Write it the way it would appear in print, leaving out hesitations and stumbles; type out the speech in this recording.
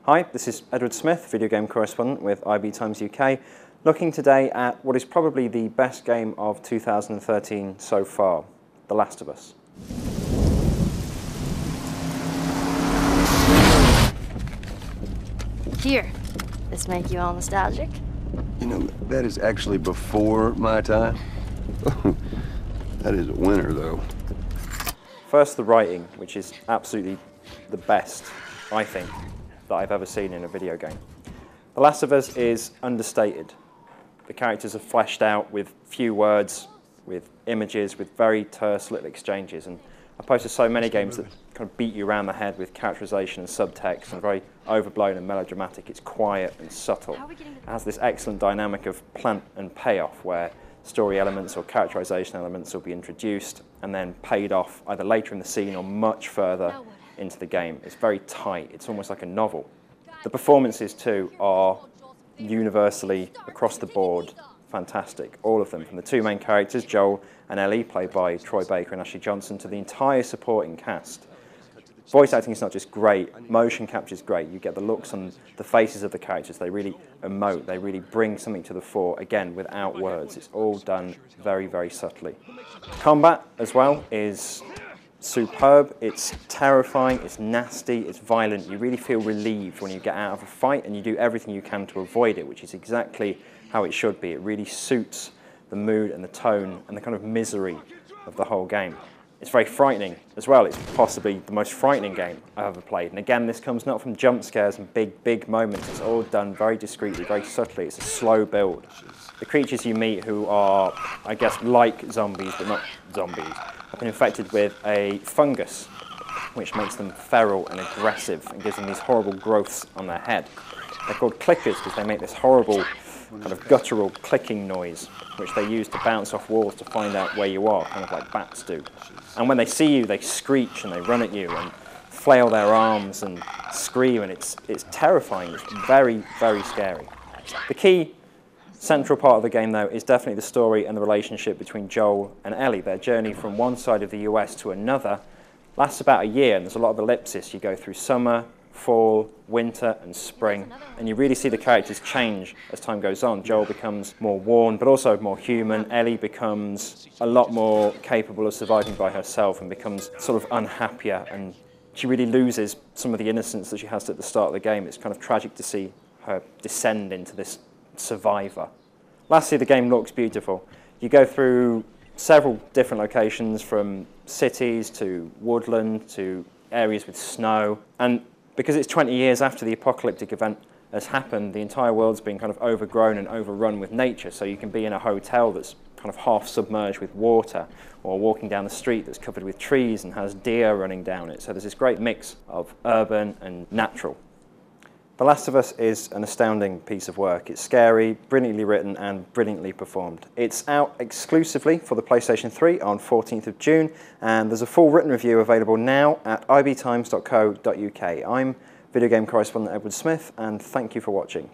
Hi, this is Edward Smith, video game correspondent with IB Times UK, looking today at what is probably the best game of 2013 so far, The Last of Us. Here, this make you all nostalgic? You know, that is actually before my time. That is a winner, though. First, the writing, which is absolutely the best, I think, that I've ever seen in a video game. The Last of Us is understated. The characters are fleshed out with few words, with images, with very terse little exchanges. And opposed to so many games that kind of beat you around the head with characterization and subtext and very overblown and melodramatic, it's quiet and subtle. It has this excellent dynamic of plant and payoff where story elements or characterization elements will be introduced and then paid off either later in the scene or much further into the game. It's very tight. It's almost like a novel. The performances too are universally, across the board, fantastic. All of them, from the two main characters, Joel and Ellie, played by Troy Baker and Ashley Johnson, to the entire supporting cast. Voice acting is not just great, motion capture is great. You get the looks on the faces of the characters. They really emote, they really bring something to the fore, again, without words. It's all done very, very subtly. Combat, as well, is superb. It's terrifying, it's nasty, it's violent. You really feel relieved when you get out of a fight, and you do everything you can to avoid it, which is exactly how it should be. It really suits the mood and the tone and the kind of misery of the whole game. It's very frightening as well. It's possibly the most frightening game I've ever played. And again, this comes not from jump scares and big moments. It's all done very discreetly, very subtly. It's a slow build. The creatures you meet, who are, I guess, like zombies, but not zombies, have been infected with a fungus, which makes them feral and aggressive and gives them these horrible growths on their head. They're called clickers because they make this horrible kind of guttural clicking noise, which they use to bounce off walls to find out where you are, kind of like bats do. And when they see you, they screech and they run at you and flail their arms and scream, and it's terrifying. It's very, very scary. The key central part of the game, though, is definitely the story and the relationship between Joel and Ellie. Their journey from one side of the US to another lasts about a year, and there's a lot of ellipsis. You go through summer, fall, winter, and spring, and you really see the characters change as time goes on. Joel becomes more worn, but also more human. Ellie becomes a lot more capable of surviving by herself and becomes sort of unhappier, and she really loses some of the innocence that she has at the start of the game. It's kind of tragic to see her descend into this survivor. Lastly, the game looks beautiful. You go through several different locations, from cities to woodland to areas with snow, and because it's 20 years after the apocalyptic event has happened, the entire world's been kind of overgrown and overrun with nature. So you can be in a hotel that's kind of half submerged with water, or walking down the street that's covered with trees and has deer running down it. So there's this great mix of urban and natural. The Last of Us is an astounding piece of work. It's scary, brilliantly written, and brilliantly performed. It's out exclusively for the PlayStation 3 on 14th of June, and there's a full written review available now at ibtimes.co.uk. I'm video game correspondent Edward Smith, and thank you for watching.